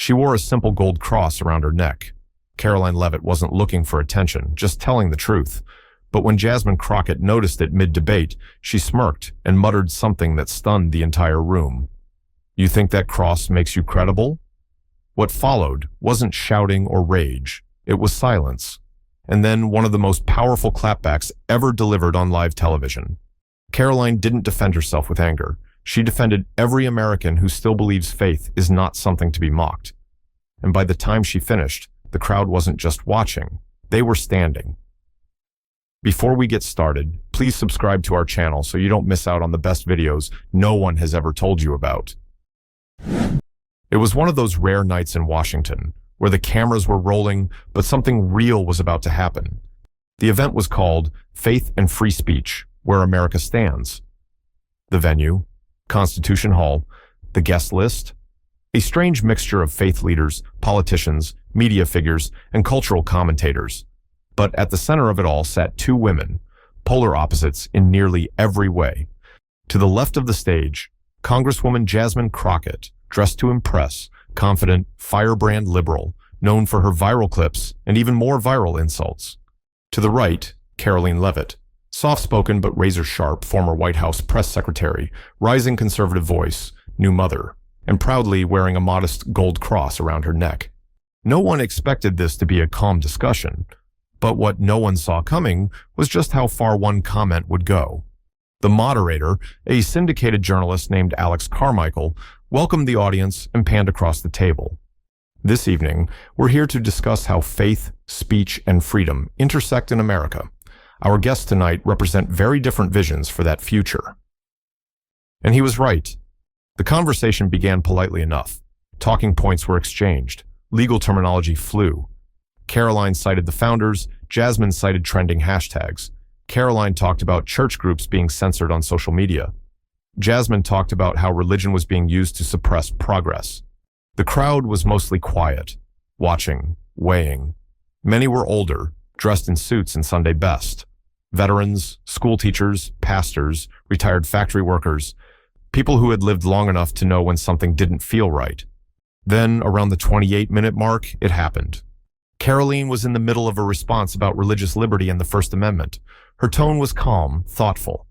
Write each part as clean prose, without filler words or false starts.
She wore a simple gold cross around her neck. Karoline Leavitt wasn't looking for attention, just telling the truth. But when Jasmine Crockett noticed it mid-debate, she smirked and muttered something that stunned the entire room. "You think that cross makes you credible?" What followed wasn't shouting or rage. It was silence. And then one of the most powerful clapbacks ever delivered on live television. Karoline didn't defend herself with anger. She defended every American who still believes faith is not something to be mocked. And by the time she finished, the crowd wasn't just watching. They were standing. Before we get started, please subscribe to our channel so you don't miss out on the best videos no one has ever told you about. It was one of those rare nights in Washington, where the cameras were rolling, but something real was about to happen. The event was called Faith and Free Speech, Where America Stands. The venue, Constitution Hall, the guest list, a strange mixture of faith leaders, politicians, media figures, and cultural commentators. But at the center of it all sat two women, polar opposites in nearly every way. To the left of the stage, Congresswoman Jasmine Crockett, dressed to impress, confident, firebrand liberal, known for her viral clips and even more viral insults. To the right, Karoline Leavitt, soft-spoken but razor-sharp former White House press secretary, rising conservative voice, new mother, and proudly wearing a modest gold cross around her neck. No one expected this to be a calm discussion, but what no one saw coming was just how far one comment would go. The moderator, a syndicated journalist named Alex Carmichael, welcomed the audience and panned across the table. This evening, we're here to discuss how faith, speech, and freedom intersect in America. Our guests tonight represent very different visions for that future. And he was right. The conversation began politely enough. Talking points were exchanged. Legal terminology flew. Karoline cited the founders, Jasmine cited trending hashtags. Karoline talked about church groups being censored on social media. Jasmine talked about how religion was being used to suppress progress. The crowd was mostly quiet, watching, weighing. Many were older, dressed in suits and Sunday best. Veterans, school teachers, pastors, retired factory workers, people who had lived long enough to know when something didn't feel right. Then, around the 28-minute mark, it happened. Karoline was in the middle of a response about religious liberty and the First Amendment. Her tone was calm, thoughtful.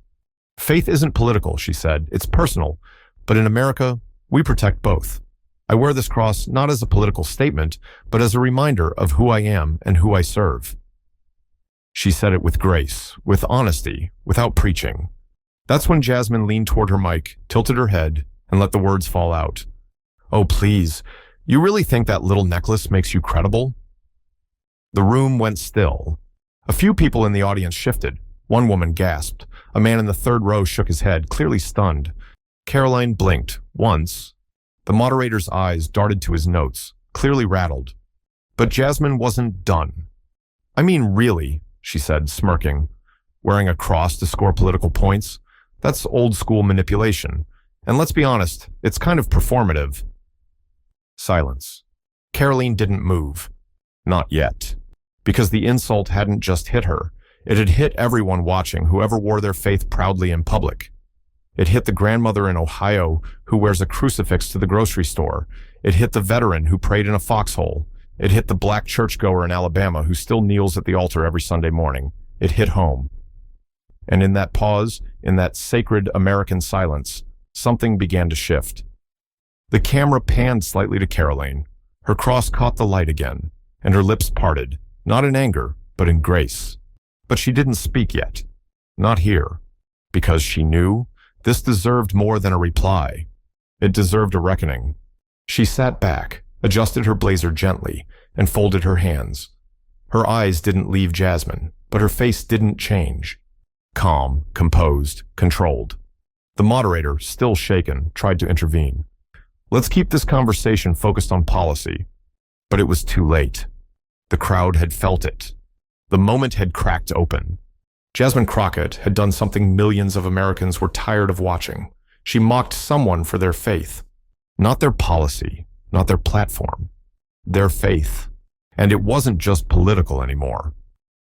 "Faith isn't political," she said. "It's personal. But in America, we protect both. I wear this cross not as a political statement, but as a reminder of who I am and who I serve." She said it with grace, with honesty, without preaching. That's when Jasmine leaned toward her mic, tilted her head, and let the words fall out. "Oh, please, you really think that little necklace makes you credible?" The room went still. A few people in the audience shifted. One woman gasped. A man in the third row shook his head, clearly stunned. Karoline blinked, once. The moderator's eyes darted to his notes, clearly rattled. But Jasmine wasn't done. "I mean, really," she said, smirking. "Wearing a cross to score political points? That's old-school manipulation. And let's be honest, it's kind of performative." Silence. Karoline didn't move. Not yet. Because the insult hadn't just hit her. It had hit everyone watching, whoever wore their faith proudly in public. It hit the grandmother in Ohio who wears a crucifix to the grocery store. It hit the veteran who prayed in a foxhole. It hit the black churchgoer in Alabama who still kneels at the altar every Sunday morning. It hit home. And in that pause, in that sacred American silence, something began to shift. The camera panned slightly to Karoline. Her cross caught the light again, and her lips parted, not in anger, but in grace. But she didn't speak yet. Not here. Because she knew this deserved more than a reply. It deserved a reckoning. She sat back, adjusted her blazer gently, and folded her hands. Her eyes didn't leave Jasmine, but her face didn't change. Calm, composed, controlled. The moderator, still shaken, tried to intervene. "Let's keep this conversation focused on policy." But it was too late. The crowd had felt it. The moment had cracked open. Jasmine Crockett had done something millions of Americans were tired of watching. She mocked someone for their faith. Not their policy, not their platform. Their faith. And it wasn't just political anymore.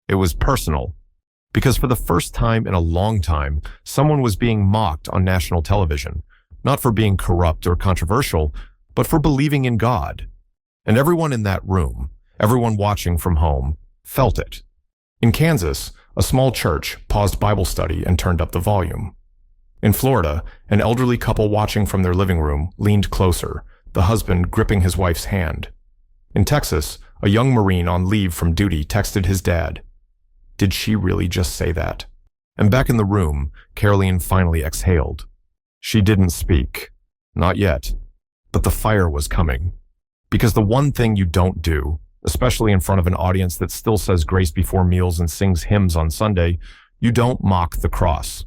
It was personal. Because for the first time in a long time, someone was being mocked on national television. Not for being corrupt or controversial, but for believing in God. And everyone in that room, everyone watching from home, felt it. In Kansas, a small church paused Bible study and turned up the volume. In Florida, an elderly couple watching from their living room leaned closer, the husband gripping his wife's hand. In Texas, a young Marine on leave from duty texted his dad. Did she really just say that? And back in the room, Karoline finally exhaled. She didn't speak. Not yet. But the fire was coming. Because the one thing you don't do, especially in front of an audience that still says grace before meals and sings hymns on Sunday, you don't mock the cross.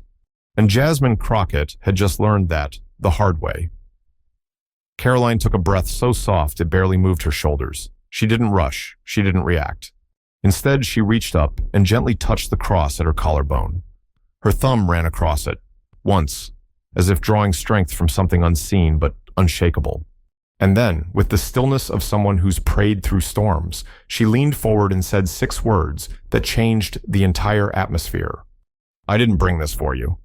And Jasmine Crockett had just learned that the hard way. Karoline took a breath so soft it barely moved her shoulders. She didn't rush. She didn't react. Instead, she reached up and gently touched the cross at her collarbone. Her thumb ran across it, once, as if drawing strength from something unseen but unshakable. And then, with the stillness of someone who's prayed through storms, she leaned forward and said 6 words that changed the entire atmosphere. I didn't bring this for you.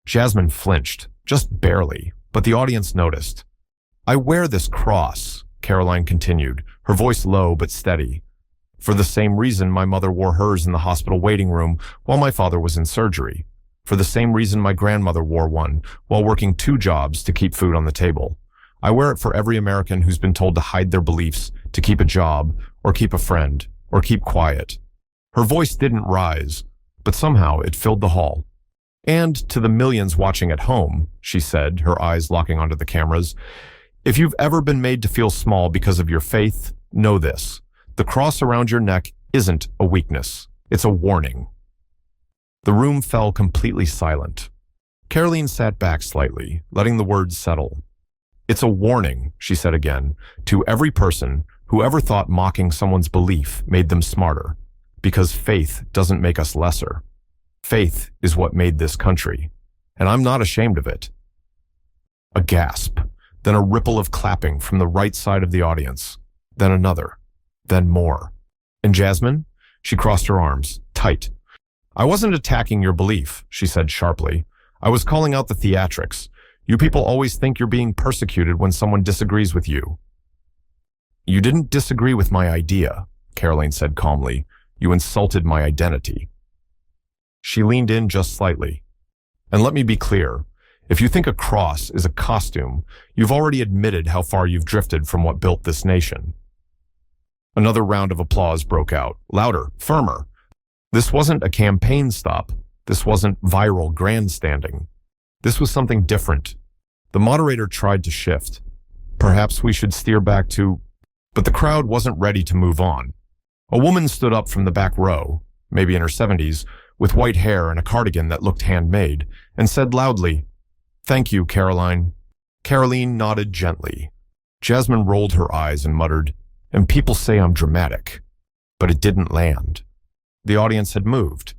Jasmine flinched, just barely, but the audience noticed. I wear this cross, Karoline continued, her voice low but steady, for the same reason my mother wore hers in the hospital waiting room while my father was in surgery, for the same reason my grandmother wore one while working 2 jobs to keep food on the table. I wear it for every American who's been told to hide their beliefs, to keep a job, or keep a friend, or keep quiet. Her voice didn't rise, but somehow it filled the hall. And to the millions watching at home, she said, her eyes locking onto the cameras, if you've ever been made to feel small because of your faith, know this. The cross around your neck isn't a weakness. It's a warning. The room fell completely silent. Karoline sat back slightly, letting the words settle. It's a warning, she said again, to every person who ever thought mocking someone's belief made them smarter, because faith doesn't make us lesser. Faith is what made this country, and I'm not ashamed of it. A gasp, then a ripple of clapping from the right side of the audience, then another, then more. And Jasmine? She crossed her arms, tight. I wasn't attacking your belief, she said sharply. I was calling out the theatrics. You people always think you're being persecuted when someone disagrees with you. You didn't disagree with my idea, Karoline said calmly. You insulted my identity. She leaned in just slightly. And let me be clear. If you think a cross is a costume, you've already admitted how far you've drifted from what built this nation. Another round of applause broke out, louder, firmer. This wasn't a campaign stop. This wasn't viral grandstanding. This was something different. The moderator tried to shift. Perhaps we should steer back to... But the crowd wasn't ready to move on. A woman stood up from the back row, maybe in her 70s, with white hair and a cardigan that looked handmade, and said loudly, Thank you, Karoline. Karoline nodded gently. Jasmine rolled her eyes and muttered, And people say I'm dramatic. But it didn't land. The audience had moved.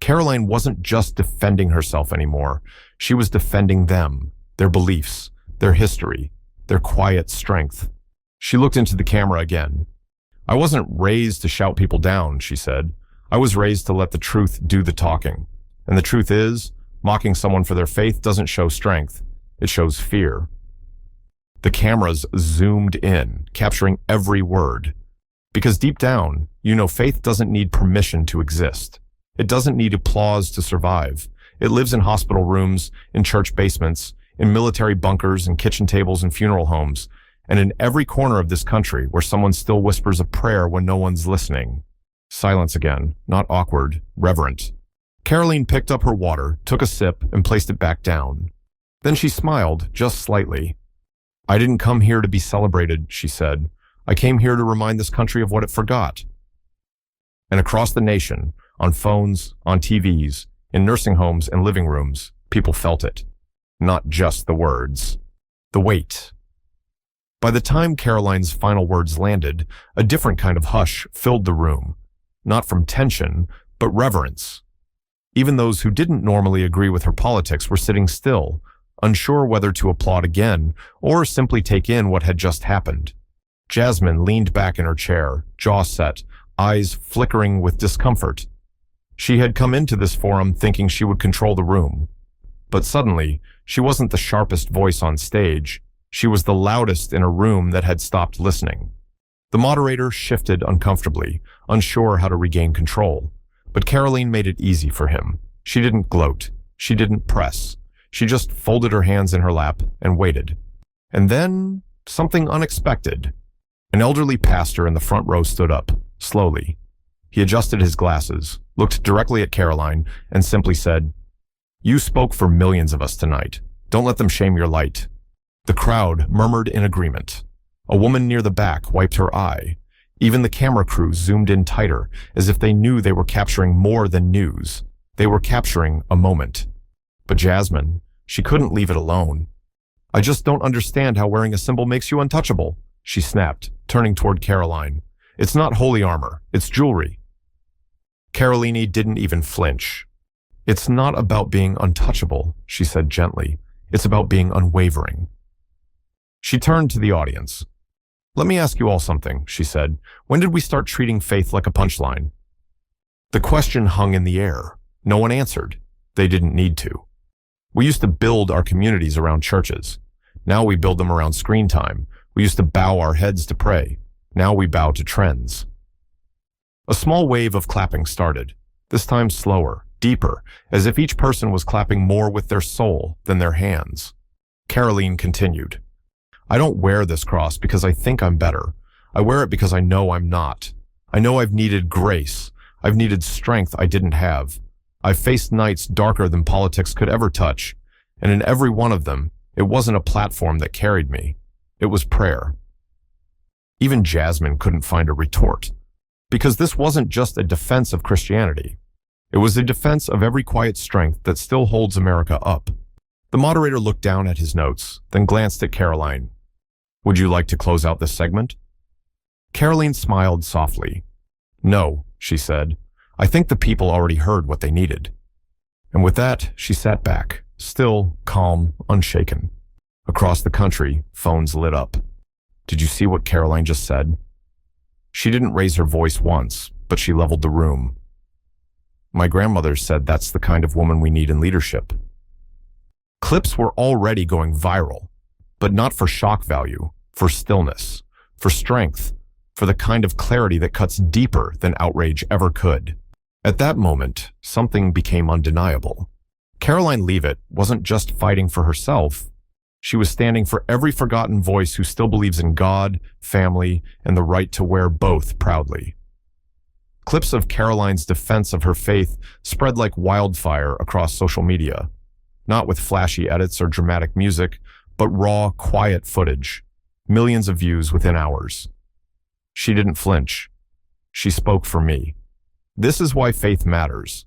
Karoline wasn't just defending herself anymore. She was defending them, their beliefs, their history, their quiet strength. She looked into the camera again. I wasn't raised to shout people down, she said. I was raised to let the truth do the talking. And the truth is, mocking someone for their faith doesn't show strength. It shows fear. The cameras zoomed in, capturing every word. Because deep down, you know faith doesn't need permission to exist. It doesn't need applause to survive. It lives in hospital rooms, in church basements, in military bunkers, and kitchen tables and funeral homes, and in every corner of this country where someone still whispers a prayer when no one's listening. Silence again, not awkward, reverent. Karoline picked up her water, took a sip, and placed it back down. Then she smiled, just slightly. I didn't come here to be celebrated, she said. I came here to remind this country of what it forgot. And across the nation, on phones, on TVs, in nursing homes and living rooms, people felt it. Not just the words. The weight. By the time Karoline's final words landed, a different kind of hush filled the room. Not from tension, but reverence. Even those who didn't normally agree with her politics were sitting still, unsure whether to applaud again or simply take in what had just happened. Jasmine leaned back in her chair, jaw set, eyes flickering with discomfort. She had come into this forum thinking she would control the room. But suddenly, she wasn't the sharpest voice on stage. She was the loudest in a room that had stopped listening. The moderator shifted uncomfortably, unsure how to regain control. But Karoline made it easy for him. She didn't gloat. She didn't press. She just folded her hands in her lap and waited. And then, something unexpected. An elderly pastor in the front row stood up, slowly. He adjusted his glasses, looked directly at Karoline, and simply said, "You spoke for millions of us tonight. Don't let them shame your light." The crowd murmured in agreement. A woman near the back wiped her eye. Even the camera crew zoomed in tighter, as if they knew they were capturing more than news. They were capturing a moment. But Jasmine, she couldn't leave it alone. "I just don't understand how wearing a symbol makes you untouchable," she snapped, turning toward Karoline. "It's not holy armor, it's jewelry." Karoline didn't even flinch. "It's not about being untouchable," she said gently. "It's about being unwavering." She turned to the audience. "Let me ask you all something," she said. "When did we start treating faith like a punchline?" The question hung in the air. No one answered. They didn't need to. We used to build our communities around churches. Now we build them around screen time. We used to bow our heads to pray. Now we bow to trends. A small wave of clapping started, this time slower, deeper, as if each person was clapping more with their soul than their hands. Karoline continued. "I don't wear this cross because I think I'm better. I wear it because I know I'm not. I know I've needed grace. I've needed strength I didn't have. I've faced nights darker than politics could ever touch. And in every one of them, it wasn't a platform that carried me. It was prayer." Even Jasmine couldn't find a retort. Because this wasn't just a defense of Christianity. It was a defense of every quiet strength that still holds America up. The moderator looked down at his notes, then glanced at Karoline. "Would you like to close out this segment?" Karoline smiled softly. "No," she said. "I think the people already heard what they needed." And with that, she sat back, still, calm, unshaken. Across the country, phones lit up. "Did you see what Karoline just said?" She didn't raise her voice once, but she leveled the room. "My grandmother said that's the kind of woman we need in leadership." Clips were already going viral, but not for shock value, for stillness, for strength, for the kind of clarity that cuts deeper than outrage ever could. At that moment, something became undeniable. Karoline Leavitt wasn't just fighting for herself. She was standing for every forgotten voice who still believes in God, family, and the right to wear both proudly. Clips of Karoline's defense of her faith spread like wildfire across social media, not with flashy edits or dramatic music, but raw, quiet footage, millions of views within hours. She didn't flinch. She spoke for me. This is why faith matters.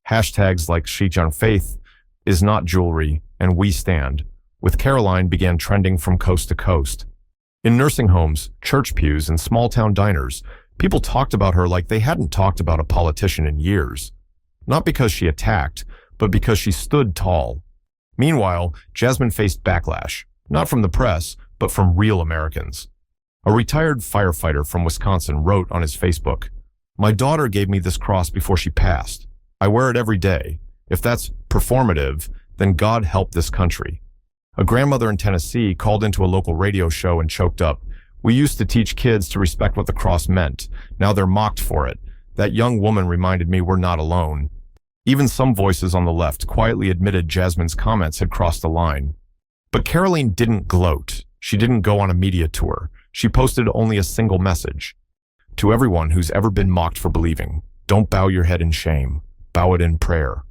Hashtags like #SheChanFaith is not jewelry, and We Stand, with Karoline began trending from coast to coast. In nursing homes, church pews, and small-town diners, people talked about her like they hadn't talked about a politician in years. Not because she attacked, but because she stood tall. Meanwhile, Jasmine faced backlash, not from the press, but from real Americans. A retired firefighter from Wisconsin wrote on his Facebook, "My daughter gave me this cross before she passed. I wear it every day. If that's performative, then God help this country." A grandmother in Tennessee called into a local radio show and choked up, "We used to teach kids to respect what the cross meant. Now they're mocked for it. That young woman reminded me we're not alone." Even some voices on the left quietly admitted Jasmine's comments had crossed a line. But Karoline didn't gloat. She didn't go on a media tour. She posted only a single message. To everyone who's ever been mocked for believing, don't bow your head in shame. Bow it in prayer.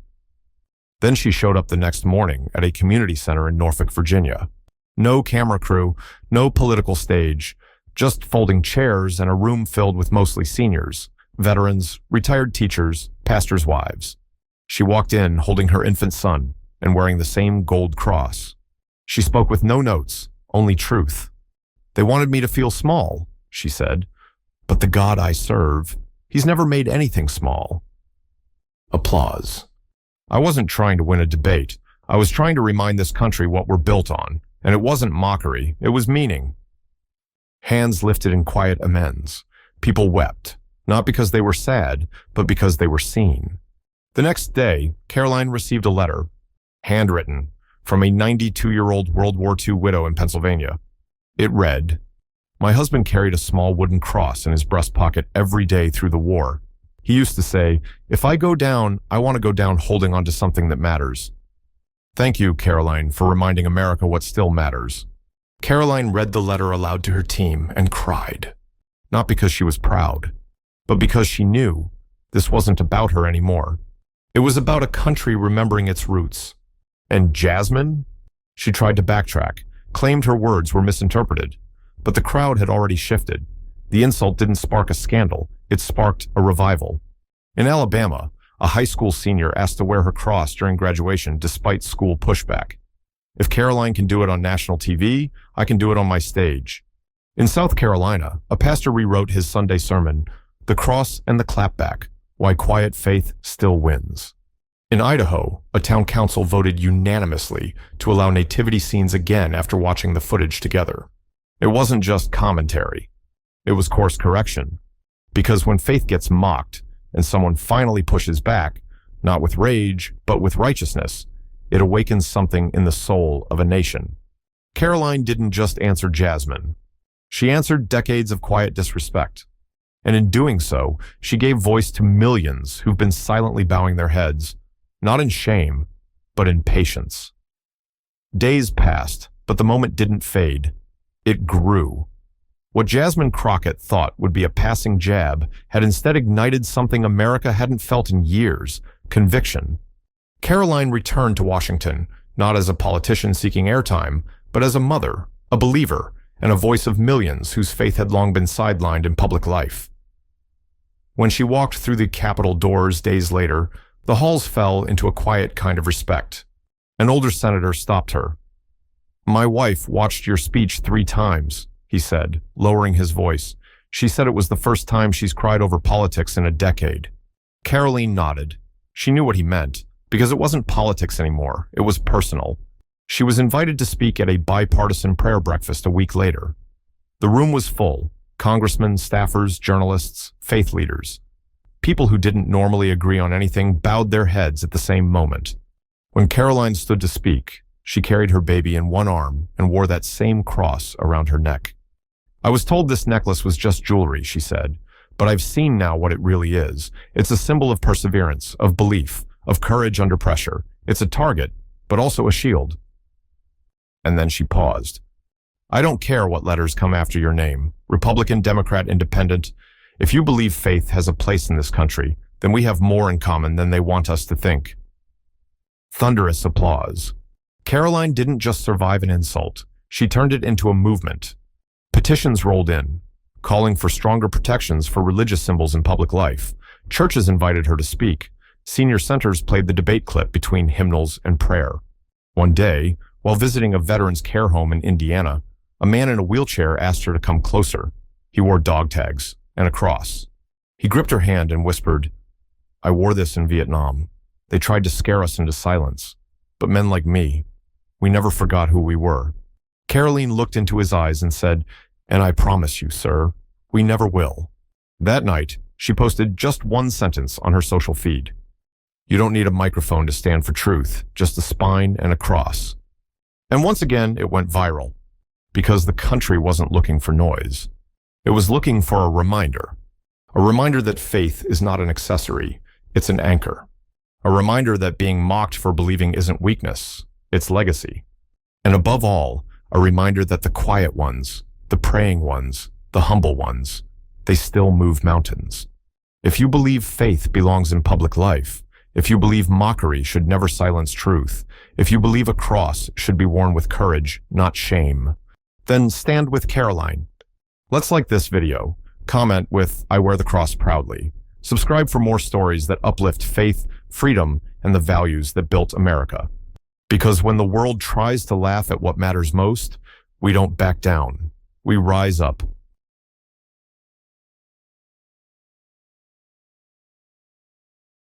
Then she showed up the next morning at a community center in Norfolk, Virginia. No camera crew, no political stage, just folding chairs and a room filled with mostly seniors, veterans, retired teachers, pastors' wives. She walked in holding her infant son and wearing the same gold cross. She spoke with no notes, only truth. "They wanted me to feel small," she said, "but the God I serve, he's never made anything small." Applause. I wasn't trying to win a debate. I was trying to remind this country what we're built on, and it wasn't mockery, it was meaning. Hands lifted in quiet amends. People wept, not because they were sad, but because they were seen. The next day, Karoline received a letter, handwritten, from a 92-year-old World War II widow in Pennsylvania. It read, "My husband carried a small wooden cross in his breast pocket every day through the war. He used to say, 'If I go down, I want to go down holding onto something that matters.'" Thank you, Karoline, for reminding America what still matters. Karoline read the letter aloud to her team and cried. Not because she was proud, but because she knew this wasn't about her anymore. It was about a country remembering its roots. And Jasmine? She tried to backtrack, claimed her words were misinterpreted, but the crowd had already shifted. The insult didn't spark a scandal, it sparked a revival. In Alabama, a high school senior asked to wear her cross during graduation despite school pushback. If Karoline can do it on national TV, I can do it on my stage. In South Carolina, a pastor rewrote his Sunday sermon, "The Cross and the Clapback, Why Quiet Faith Still Wins." In Idaho, a town council voted unanimously to allow nativity scenes again after watching the footage together. It wasn't just commentary. It was course correction. Because when faith gets mocked and someone finally pushes back, not with rage, but with righteousness, it awakens something in the soul of a nation. Karoline didn't just answer Jasmine. She answered decades of quiet disrespect. And in doing so, she gave voice to millions who've been silently bowing their heads, not in shame, but in patience. Days passed, but the moment didn't fade. It grew. What Jasmine Crockett thought would be a passing jab had instead ignited something America hadn't felt in years, conviction. Karoline returned to Washington, not as a politician seeking airtime, but as a mother, a believer, and a voice of millions whose faith had long been sidelined in public life. When she walked through the Capitol doors days later, the halls fell into a quiet kind of respect. An older senator stopped her. "My wife watched your speech 3 times, he said, lowering his voice. She said it was the first time she's cried over politics in a decade. Karoline nodded. She knew what he meant, because it wasn't politics anymore, it was personal. She was invited to speak at a bipartisan prayer breakfast a week later. The room was full, congressmen, staffers, journalists, faith leaders. People who didn't normally agree on anything bowed their heads at the same moment. When Karoline stood to speak, she carried her baby in one arm and wore that same cross around her neck. "I was told this necklace was just jewelry," she said, "but I've seen now what it really is. It's a symbol of perseverance, of belief, of courage under pressure. It's a target, but also a shield." And then she paused. "I don't care what letters come after your name, Republican, Democrat, Independent. If you believe faith has a place in this country, then we have more in common than they want us to think." Thunderous applause. Karoline didn't just survive an insult. She turned it into a movement. Petitions rolled in, calling for stronger protections for religious symbols in public life. Churches invited her to speak. Senior centers played the debate clip between hymnals and prayer. One day, while visiting a veterans care home in Indiana, a man in a wheelchair asked her to come closer. He wore dog tags and a cross. He gripped her hand and whispered, "I wore this in Vietnam. They tried to scare us into silence. But men like me, we never forgot who we were." Karoline looked into his eyes and said, "And I promise you, sir, we never will." That night, she posted just one sentence on her social feed. "You don't need a microphone to stand for truth, just a spine and a cross." And once again, it went viral, because the country wasn't looking for noise. It was looking for a reminder that faith is not an accessory, it's an anchor. A reminder that being mocked for believing isn't weakness, it's legacy. And above all, a reminder that the quiet ones, the praying ones, the humble ones, they still move mountains. If you believe faith belongs in public life, if you believe mockery should never silence truth, if you believe a cross should be worn with courage, not shame, then stand with Karoline. Let's like this video, comment with "I wear the cross proudly." Subscribe for more stories that uplift faith, freedom, and the values that built America. Because when the world tries to laugh at what matters most, we don't back down. We rise up